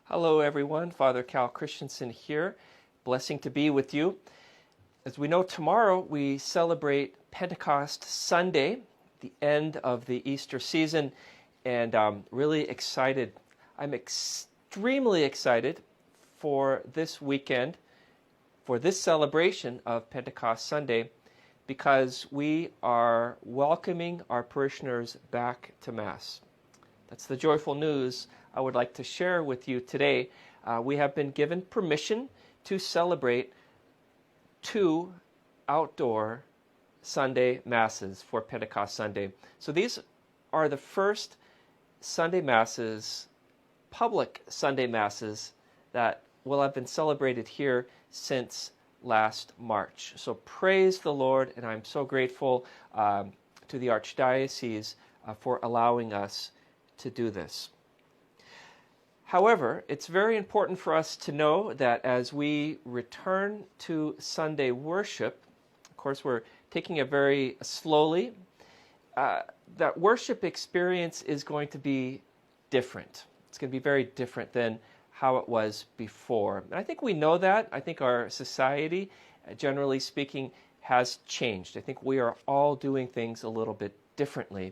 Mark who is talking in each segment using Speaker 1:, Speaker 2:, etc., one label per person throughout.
Speaker 1: Hello, everyone. Father Cal Christensen here. Blessing to be with you. As we know, tomorrow we celebrate Pentecost Sunday, the end of the Easter season, and I'm really excited. I'm extremely excited for this weekend, for this celebration of Pentecost Sunday, because we are welcoming our parishioners back to Mass. That's the joyful news I would like to share with you today. We have been given permission to celebrate 2 outdoor Sunday Masses for Pentecost Sunday. So these are the first Sunday Masses, public Sunday Masses, that will have been celebrated here since last March. So praise the Lord, and I'm so grateful to the Archdiocese for allowing us to do this. However, it's very important for us to know that as we return to Sunday worship, of course we're taking it very slowly, that worship experience is going to be different. It's going to be very different than how it was before. And I think we know that. I think our society, generally speaking, has changed. I think we are all doing things a little bit differently.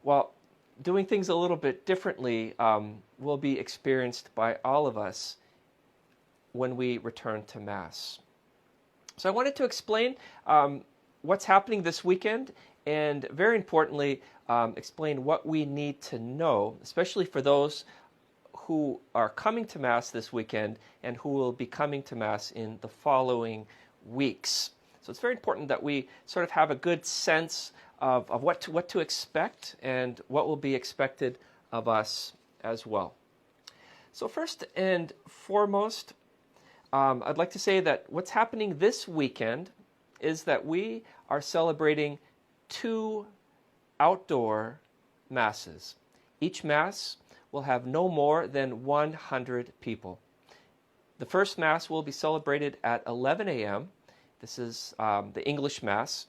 Speaker 1: Well, doing things a little bit differently will be experienced by all of us when we return to Mass. So I wanted to explain what's happening this weekend, and very importantly, explain what we need to know, especially for those who are coming to Mass this weekend and who will be coming to Mass in the following weeks. So it's very important that we sort of have a good sense of what to expect and what will be expected of us as well. So first and foremost, I'd like to say that what's happening this weekend is that we are celebrating 2 outdoor Masses. Each Mass will have no more than 100 people. The first Mass will be celebrated at 11 a.m. This is the English Mass.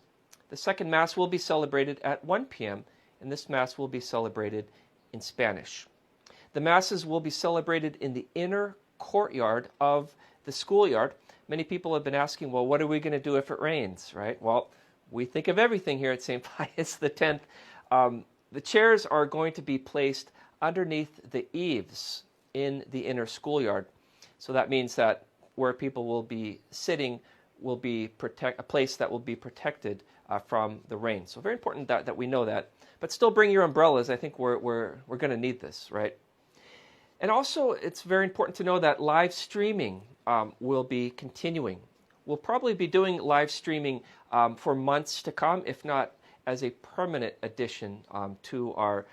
Speaker 1: The second Mass will be celebrated at 1 p.m., and this Mass will be celebrated in Spanish. The Masses will be celebrated in the inner courtyard of the schoolyard. Many people have been asking, well, what are we going to do if it rains, right? Well, we think of everything here at St. Pius X. The chairs are going to be placed underneath the eaves in the inner schoolyard. So that means that where people will be sitting will be a place that will be protected from the rain. So very important that we know that. But still bring your umbrellas. I think we're going to need this, right? And also, it's very important to know that live streaming will be continuing. We'll probably be doing live streaming for months to come, if not as a permanent addition to our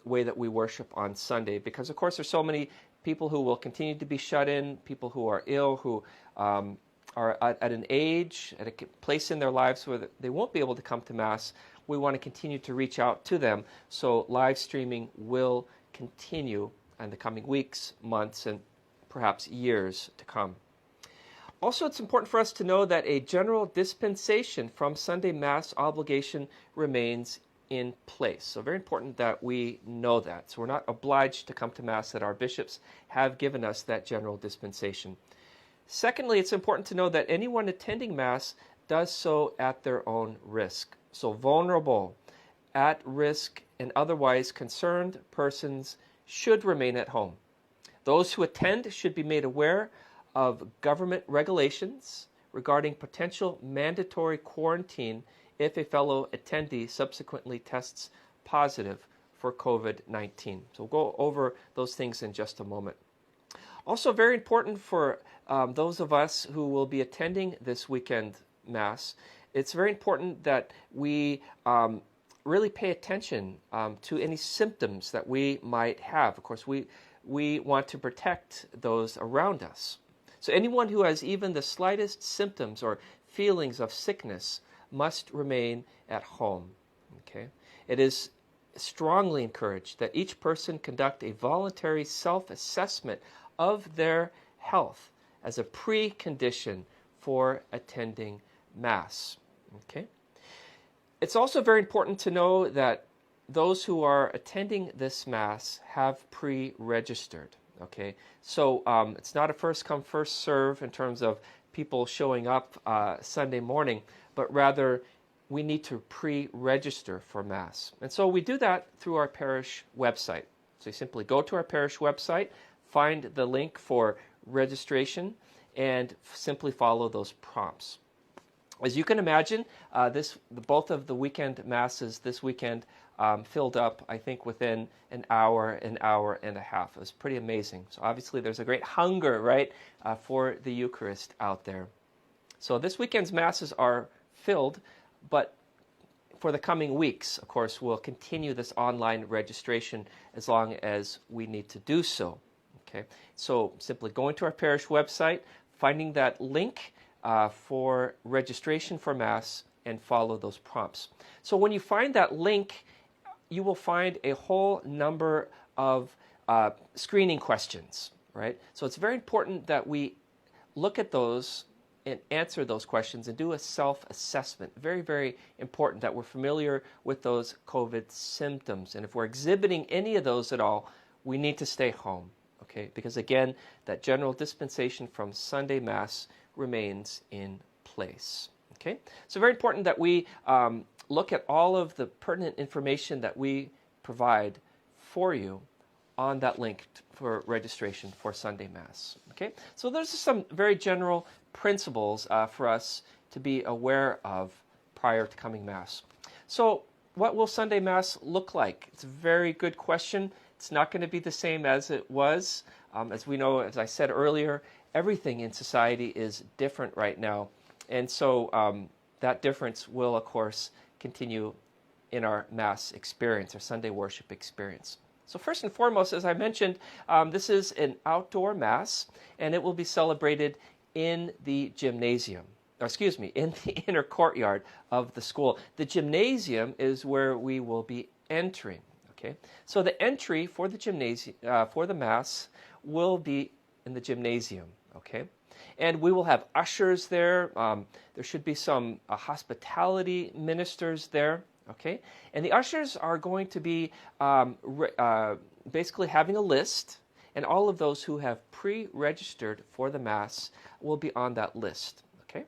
Speaker 1: way that we worship on Sunday. Because, of course, there's so many people who will continue to be shut in, people who are ill, who are at an age, at a place in their lives where they won't be able to come to Mass. We want to continue to reach out to them. So live streaming will continue in the coming weeks, months, and perhaps years to come. Also, it's important for us to know that a general dispensation from Sunday Mass obligation remains in place. So very important that we know that. So we're not obliged to come to Mass, that our bishops have given us that general dispensation. Secondly, it's important to know that anyone attending Mass does so at their own risk. So vulnerable, at risk, and otherwise concerned persons should remain at home. Those who attend should be made aware of government regulations regarding potential mandatory quarantine if a fellow attendee subsequently tests positive for COVID-19. So we'll go over those things in just a moment. Also very important for those of us who will be attending this weekend Mass, it's very important that we really pay attention to any symptoms that we might have. Of course, we want to protect those around us. So anyone who has even the slightest symptoms or feelings of sickness must remain at home. Okay? It is strongly encouraged that each person conduct a voluntary self-assessment of their health as a precondition for attending Mass. Okay? It's also very important to know that those who are attending this Mass have pre-registered. Okay, so it's not a first come, first serve in terms of people showing up Sunday morning, but rather we need to pre-register for Mass. And so we do that through our parish website. So you simply go to our parish website, find the link for registration, and simply follow those prompts. As you can imagine, both of the weekend masses this weekend filled up, I think, within an hour and a half. It was pretty amazing. So obviously there's a great hunger, right, for the Eucharist out there. So this weekend's masses are filled, but for the coming weeks, of course, we'll continue this online registration as long as we need to do so. Okay, so simply going to our parish website, finding that link for registration for Mass, and follow those prompts. So when you find that link, you will find a whole number of screening questions, right? So it's very important that we look at those and answer those questions and do a self-assessment. Very, very important that we're familiar with those COVID symptoms. And if we're exhibiting any of those at all, we need to stay home, okay? Because again, that general dispensation from Sunday Mass remains in place, okay? So very important that we look at all of the pertinent information that we provide for you on that link for registration for Sunday Mass, okay? So those are some very general principles for us to be aware of prior to coming Mass. So what will Sunday Mass look like? It's a very good question. It's not going to be the same as it was. As we know, as I said earlier, everything in society is different right now. And so that difference will, of course, continue in our Mass experience, our Sunday worship experience. So first and foremost, as I mentioned, this is an outdoor Mass, and it will be celebrated in the gymnasium, in the inner courtyard of the school. The gymnasium is where we will be entering, okay? So the entry for the gymnasium, for the Mass, will be in the gymnasium, okay? And we will have ushers there. There should be some hospitality ministers there, okay? And the ushers are going to be basically having a list, and all of those who have pre-registered for the Mass will be on that list, okay?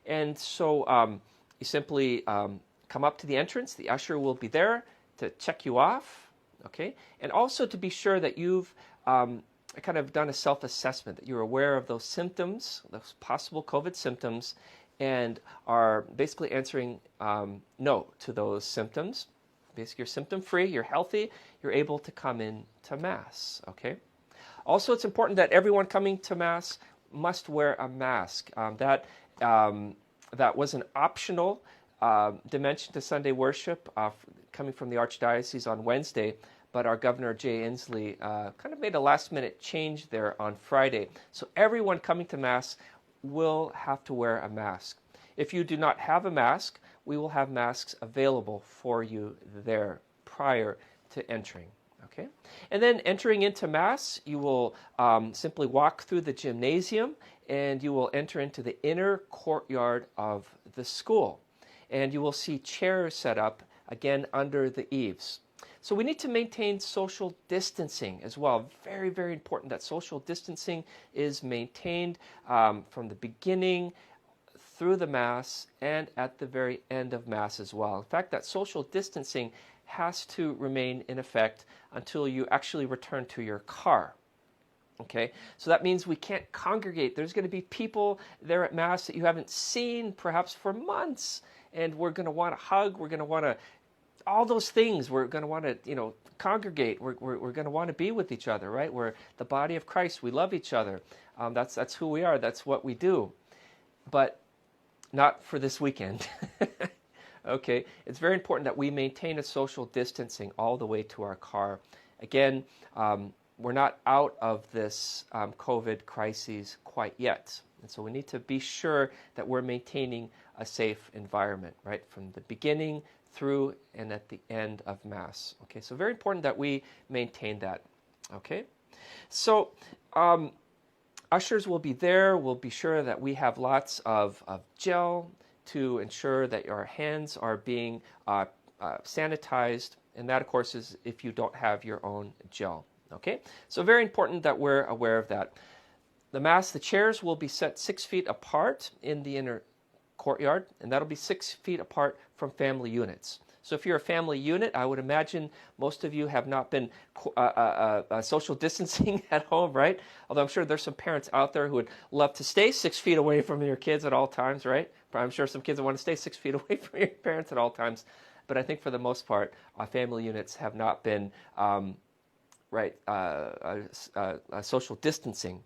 Speaker 1: And so you simply come up to the entrance. The usher will be there to check you off, okay? And also to be sure that you've kind of done a self-assessment, that you're aware of those symptoms, those possible COVID symptoms, and are basically answering no to those symptoms. Basically, you're symptom-free, you're healthy, you're able to come in to Mass, okay? Also, it's important that everyone coming to Mass must wear a mask. That was an optional dimension to Sunday worship coming from the Archdiocese on Wednesday, but our Governor Jay Inslee kind of made a last-minute change there on Friday. So everyone coming to Mass will have to wear a mask. If you do not have a mask, we will have masks available for you there prior to entering. Okay? And then entering into Mass, you will simply walk through the gymnasium and you will enter into the inner courtyard of the school. And you will see chairs set up, again, under the eaves. So we need to maintain social distancing as well. Very, very important that social distancing is maintained from the beginning through the Mass and at the very end of Mass as well. In fact, that social distancing has to remain in effect until you actually return to your car. Okay, so that means we can't congregate. There's going to be people there at Mass that you haven't seen perhaps for months, and we're going to want to hug. We're going to want to all those things. We're going to want to, congregate. We're going to want to be with each other, right? We're the body of Christ. We love each other. That's who we are. That's what we do. But not for this weekend. Okay, it's very important that we maintain a social distancing all the way to our car. Again, we're not out of this COVID crisis quite yet. And so we need to be sure that we're maintaining a safe environment, right? From the beginning through and at the end of Mass. Okay, so very important that we maintain that. Okay, so ushers will be there. We'll be sure that we have lots of gel to ensure that our hands are being sanitized. And that, of course, is if you don't have your own gel. Okay, so very important that we're aware of that. The Mass, the chairs will be set 6 feet apart in the inner courtyard, and that'll be 6 feet apart from family units. So if you're a family unit, I would imagine most of you have not been social distancing at home, right? Although I'm sure there's some parents out there who would love to stay 6 feet away from your kids at all times, right? But I'm sure some kids want to stay 6 feet away from your parents at all times. But I think for the most part, family units have not been social distancing.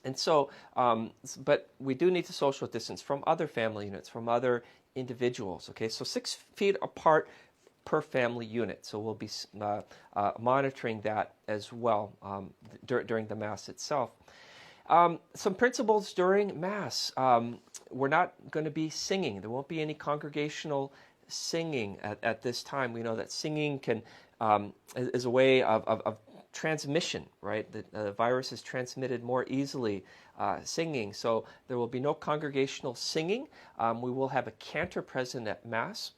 Speaker 1: And so, but we do need to social distance from other family units, from other individuals. Okay, so 6 feet apart per family unit. So we'll be monitoring that as well during the Mass itself. Some principles during Mass. We're not going to be singing. There won't be any congregational singing at this time. We know that singing is a way of transmission, right? The virus is transmitted more easily singing. So there will be no congregational singing. We will have a cantor present at Mass.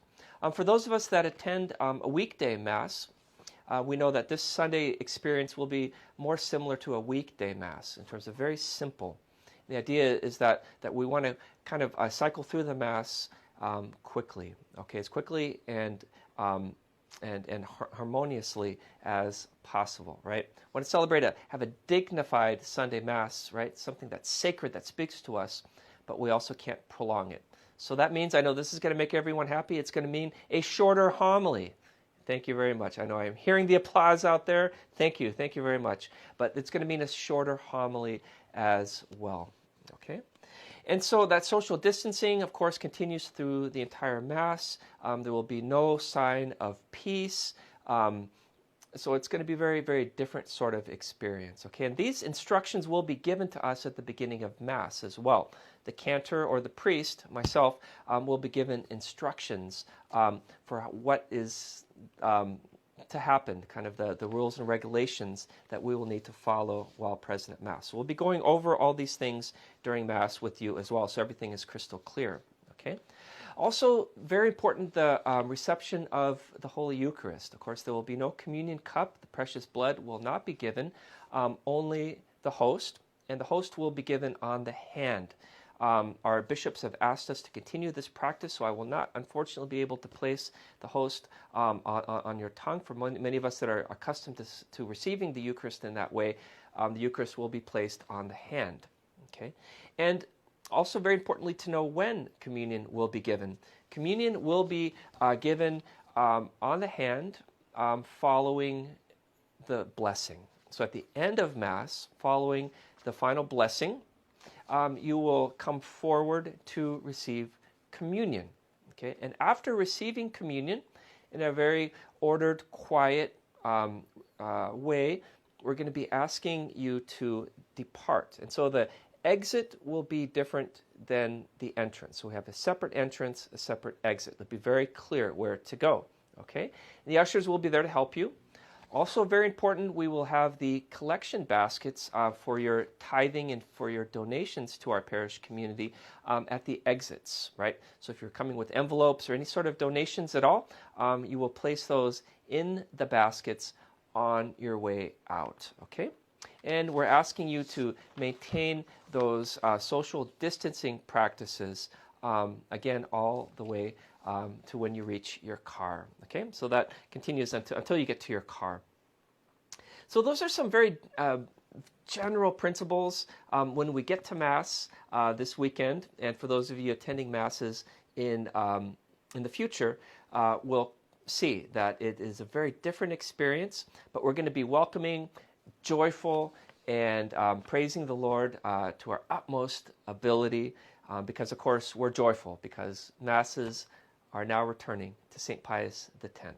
Speaker 1: For those of us that attend a weekday Mass, we know that this Sunday experience will be more similar to a weekday Mass in terms of very simple. The idea is that we want to kind of cycle through the Mass quickly, okay, as quickly and harmoniously as possible, right? Want to celebrate have a dignified Sunday Mass, right? Something that's sacred, that speaks to us, but we also can't prolong it. So that means, I know this is going to make everyone happy, it's going to mean a shorter homily. Thank you very much. I know I'm hearing the applause out there. Thank you very much. But it's going to mean a shorter homily as well, okay? And so that social distancing, of course, continues through the entire Mass. There will be no sign of peace. So it's going to be a very, very different sort of experience. Okay, and these instructions will be given to us at the beginning of Mass as well. The cantor or the priest, myself, will be given instructions for what is to happen, kind of the rules and regulations that we will need to follow while present at Mass. So we'll be going over all these things during Mass with you as well, so everything is crystal clear. Okay. Also, very important, the reception of the Holy Eucharist. Of course, there will be no communion cup. The precious blood will not be given, only the host, and the host will be given on the hand. Our bishops have asked us to continue this practice, so I will not, unfortunately, be able to place the host on your tongue. For many of us that are accustomed to receiving the Eucharist in that way, the Eucharist will be placed on the hand. Okay, and also very importantly to know when communion will be given. Communion will be given on the hand following the blessing. So at the end of Mass, following the final blessing, you will come forward to receive communion. Okay, and after receiving communion in a very ordered, quiet way, we're going to be asking you to depart. And so the exit will be different than the entrance. So we have a separate entrance, a separate exit. It'll be very clear where to go. Okay, and the ushers will be there to help you. Also very important, we will have the collection baskets for your tithing and for your donations to our parish community at the exits, right? So if you're coming with envelopes or any sort of donations at all, you will place those in the baskets on your way out, okay? And we're asking you to maintain those social distancing practices, again, all the way to when you reach your car. Okay, so that continues until you get to your car. So those are some very general principles when we get to Mass this weekend, and for those of you attending Masses in the future, we'll see that it is a very different experience, but we're going to be welcoming, joyful, and praising the Lord to our utmost ability, because of course we're joyful because Masses are now returning to St. Pius X.